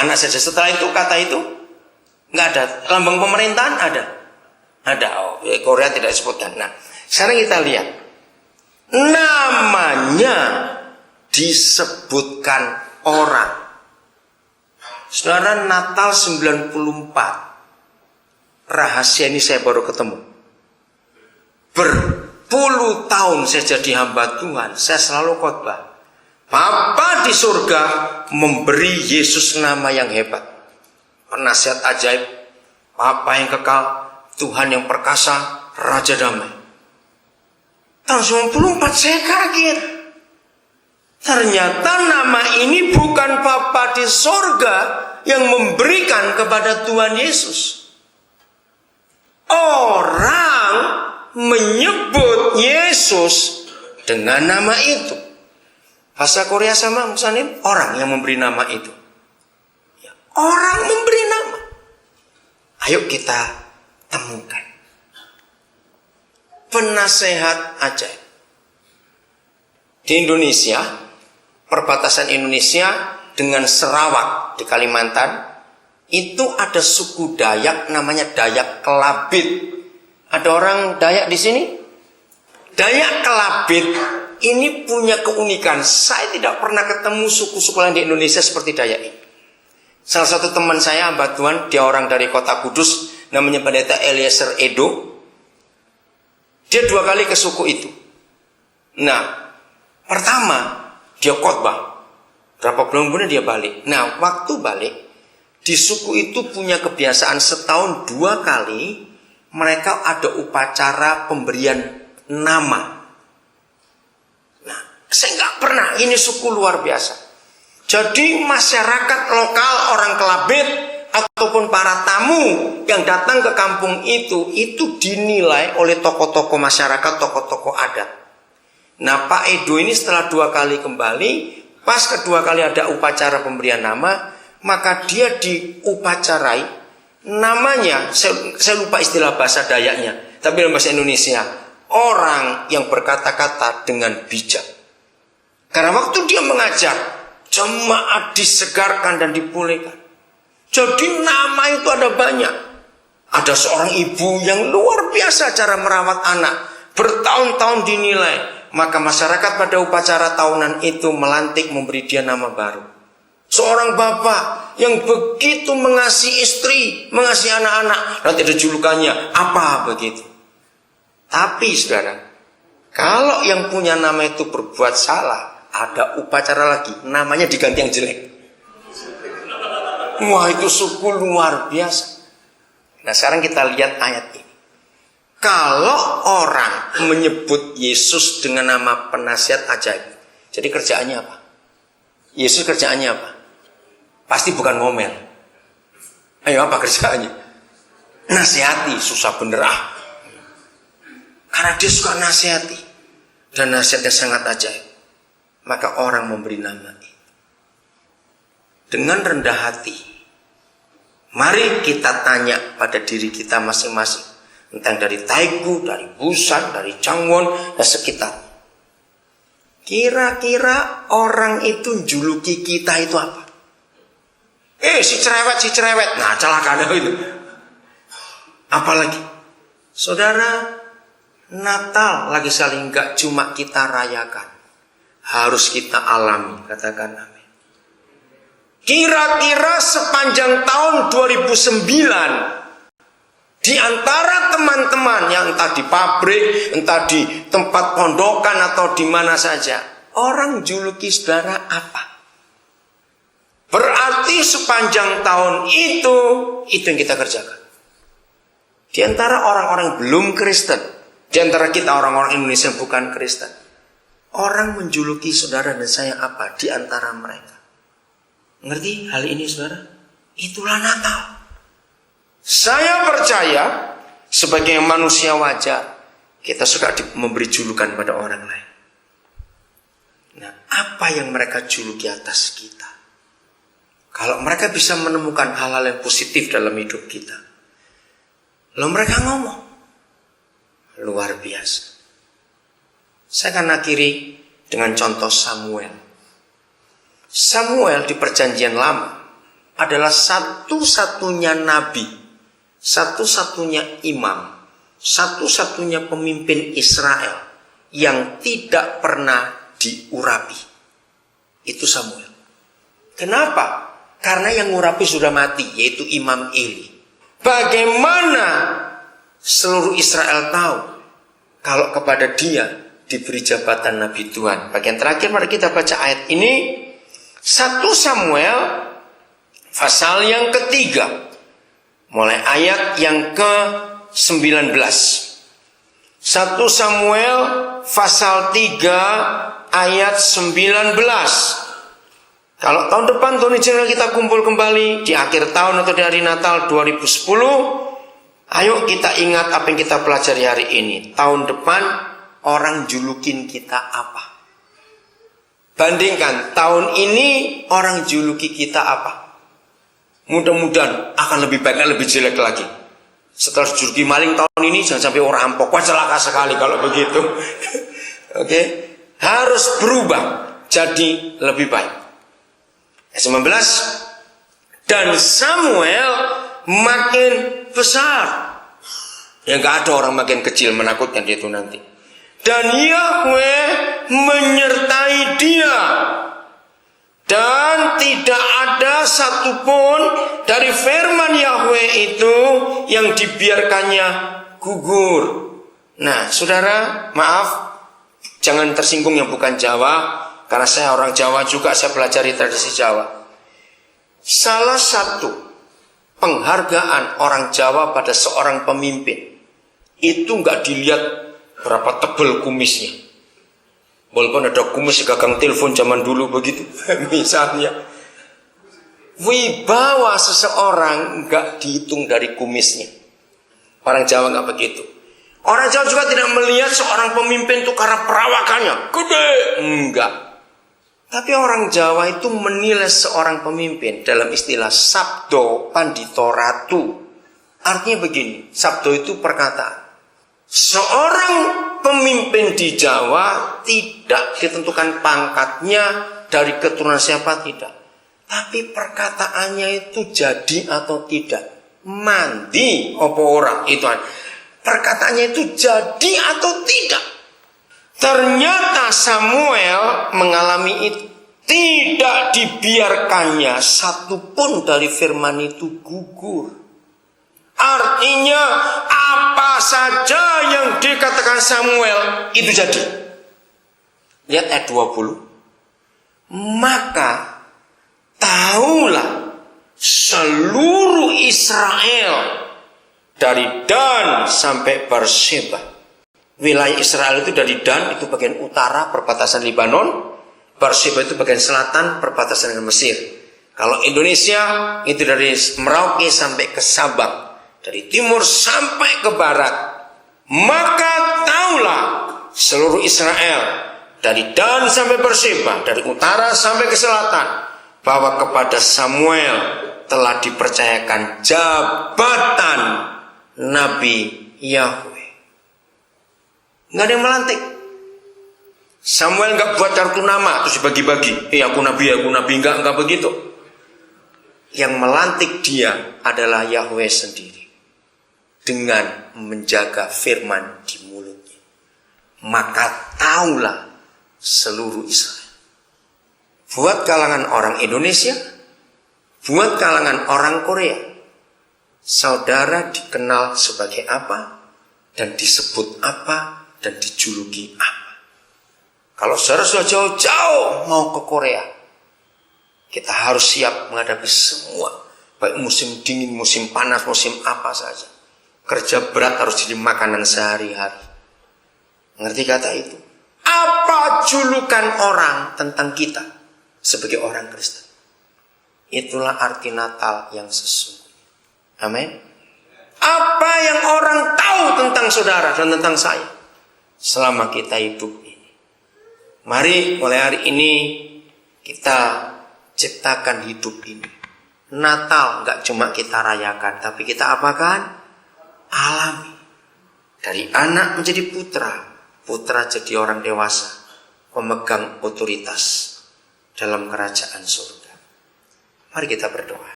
anak saja. Setelah itu kata itu nggak ada. Lambang pemerintahan ada. Ada. Oh, Korea tidak disebutkan. Nah, sekarang kita lihat. Namanya disebutkan orang. Saudara, Natal 94. Rahasia ini saya baru ketemu. Berpuluh tahun saya jadi hamba Tuhan, saya selalu khotbah. Bapa di surga memberi Yesus nama yang hebat. Penasihat ajaib, Bapa yang kekal, Tuhan yang perkasa, Raja damai. Tahun 94 saya kaget. Ternyata nama ini bukan Bapa di surga yang memberikan kepada Tuhan Yesus. Orang menyebut Yesus dengan nama itu. Bahasa Korea sama misalnya orang yang memberi nama itu. Ya, orang memberi nama. Ayo kita temukan. Penasehat ajaib. Di Indonesia, perbatasan Indonesia dengan Sarawak di Kalimantan, itu ada suku Dayak namanya Dayak Kelabit. Ada orang Dayak di sini? Dayak Kelabit ini punya keunikan. Saya tidak pernah ketemu suku-suku lain di Indonesia seperti Dayak ini. Salah satu teman saya, hamba Tuhan, dia orang dari kota Kudus, namanya Pendeta Eliezer Edo. Dia 2 kali ke suku itu. Nah, pertama dia khotbah. Berapa bulan kemudian dia balik. Nah, waktu balik, di suku itu punya kebiasaan setahun 2 kali mereka ada upacara pemberian nama. Nah, saya nggak pernah, ini suku luar biasa. Jadi masyarakat lokal orang Kelabit ataupun para tamu yang datang ke kampung itu dinilai oleh tokoh-tokoh masyarakat, tokoh-tokoh adat. Nah, Pak Edo ini setelah 2 kali kembali, pas kedua kali ada upacara pemberian nama, maka dia diupacarai. Namanya, saya lupa istilah bahasa Dayaknya, tapi dalam bahasa Indonesia, orang yang berkata-kata dengan bijak. Karena waktu dia mengajar, jemaat disegarkan dan dipulihkan. Jadi nama itu ada banyak. Ada seorang ibu yang luar biasa cara merawat anak, bertahun-tahun dinilai. Maka masyarakat pada upacara tahunan itu melantik memberi dia nama baru. Seorang bapak yang begitu mengasihi istri, mengasihi anak-anak, nanti ada julukannya apa begitu. Tapi saudara, kalau yang punya nama itu berbuat salah, ada upacara lagi, namanya diganti yang jelek. Wah, itu suku luar biasa. Nah, sekarang kita lihat ayat ini. Kalau orang menyebut Yesus dengan nama penasihat ajaib, jadi kerjaannya apa? Yesus kerjaannya apa? Pasti bukan ngomel. Ayo, apa kerjaannya? Nasihati, susah bener ah. Karena dia suka nasihati. Dan nasihatnya sangat ajaib. Maka orang memberi nama itu. Dengan rendah hati. Mari kita tanya pada diri kita masing-masing. Entah dari Taigu, dari Busan, dari Changwon, dan sekitar. Kira-kira orang itu juluki kita itu apa? Si cerewet. Nah, celaka itu. Apalagi, saudara, Natal lagi saling gak cuma kita rayakan, harus kita alami. Katakan amin. Kira-kira sepanjang tahun 2009, di antara teman-teman yang entah di pabrik, entah di tempat pondokan atau di mana saja, orang juluki saudara apa? Berarti sepanjang tahun itu yang kita kerjakan. Di antara orang-orang belum Kristen, di antara kita orang-orang Indonesia yang bukan Kristen, orang menjuluki saudara dan saya apa di antara mereka? Ngerti hal ini saudara? Itulah Natal. Saya percaya sebagai manusia wajar, kita suka memberi julukan pada orang lain. Nah, apa yang mereka juluki atas kita? Kalau mereka bisa menemukan hal-hal yang positif dalam hidup kita, lalu mereka ngomong, luar biasa. Saya akan akhiri dengan contoh Samuel. Samuel di perjanjian lama, adalah satu-satunya nabi, satu-satunya imam, satu-satunya pemimpin Israel yang tidak pernah diurapi. Itu Samuel. Kenapa? Karena yang ngurapi sudah mati, yaitu Imam Eli. Bagaimana seluruh Israel tahu kalau kepada dia diberi jabatan Nabi Tuhan? Bagian terakhir mari kita baca ayat ini. 1 Samuel pasal yang ketiga, mulai ayat yang ke-19. 1 Samuel pasal 3 ayat 19. Kalau tahun depan Tony Channel kita kumpul kembali di akhir tahun atau di hari Natal 2010, ayo kita ingat apa yang kita pelajari hari ini. Tahun depan orang julukin kita apa? Bandingkan tahun ini orang juluki kita apa? Mudah-mudahan akan lebih baik, lebih jelek lagi. Setelah juluki maling tahun ini jangan sampai orang rampok. Wah, celaka sekali kalau begitu. Oke, harus berubah jadi lebih baik. Ayat 19. Dan Samuel makin besar. Ya gak ada orang makin kecil menakutkan dia itu nanti. Dan Yahweh menyertai dia. Dan tidak ada satupun dari firman Yahweh itu yang dibiarkannya gugur. Nah, saudara, maaf, jangan tersinggung yang bukan Jawa, karena saya orang Jawa juga, saya pelajari tradisi Jawa. Salah satu penghargaan orang Jawa pada seorang pemimpin itu nggak dilihat berapa tebal kumisnya. Walaupun ada kumis gagang telepon zaman dulu begitu, misalnya. Wibawa seseorang nggak dihitung dari kumisnya. Orang Jawa nggak begitu. Orang Jawa juga tidak melihat seorang pemimpin itu karena perawakannya gede, enggak. Tapi orang Jawa itu menilai seorang pemimpin dalam istilah sabdo pandito ratu. Artinya begini, sabdo itu perkataan. Seorang pemimpin di Jawa tidak ditentukan pangkatnya dari keturunan siapa, tidak. Tapi perkataannya itu jadi atau tidak. Mandi apa orang itu. Perkataannya itu jadi atau tidak. Ternyata Samuel mengalami itu. Tidak dibiarkannya satupun dari firman itu gugur. Artinya apa saja yang dikatakan Samuel itu jadi. Lihat ayat 20. Maka tahulah seluruh Israel dari Dan sampai Berseba. Wilayah Israel itu dari Dan, itu bagian utara perbatasan Libanon. Berseba itu bagian selatan perbatasan dengan Mesir. Kalau Indonesia itu dari Merauke sampai ke Sabang. Dari timur sampai ke barat. Maka tahulah seluruh Israel dari Dan sampai Berseba, dari utara sampai ke selatan, bahwa kepada Samuel telah dipercayakan jabatan Nabi Yahweh. Nggak ada yang melantik. Samuel nggak buat kartu nama terus dibagi-bagi. Aku nabi, nggak begitu. Yang melantik dia adalah Yahweh sendiri dengan menjaga firman di mulutnya. Maka tahulah seluruh Israel. Buat kalangan orang Indonesia, buat kalangan orang Korea, saudara dikenal sebagai apa, dan disebut apa, dan dijuluki apa. Kalau saudara sudah jauh-jauh mau ke Korea, kita harus siap menghadapi semua, baik musim dingin, musim panas, musim apa saja. Kerja berat harus jadi makanan sehari-hari. Ngerti kata itu? Apa julukan orang tentang kita sebagai orang Kristen? Itulah arti Natal yang sesungguhnya. Amin. Apa yang orang tahu tentang saudara dan tentang saya selama kita hidup ini? Mari mulai hari ini kita ciptakan hidup ini. Natal gak cuma kita rayakan, tapi kita apakan? Alami. Dari anak menjadi putra, putra jadi orang dewasa, pemegang otoritas dalam kerajaan surga. Mari kita berdoa.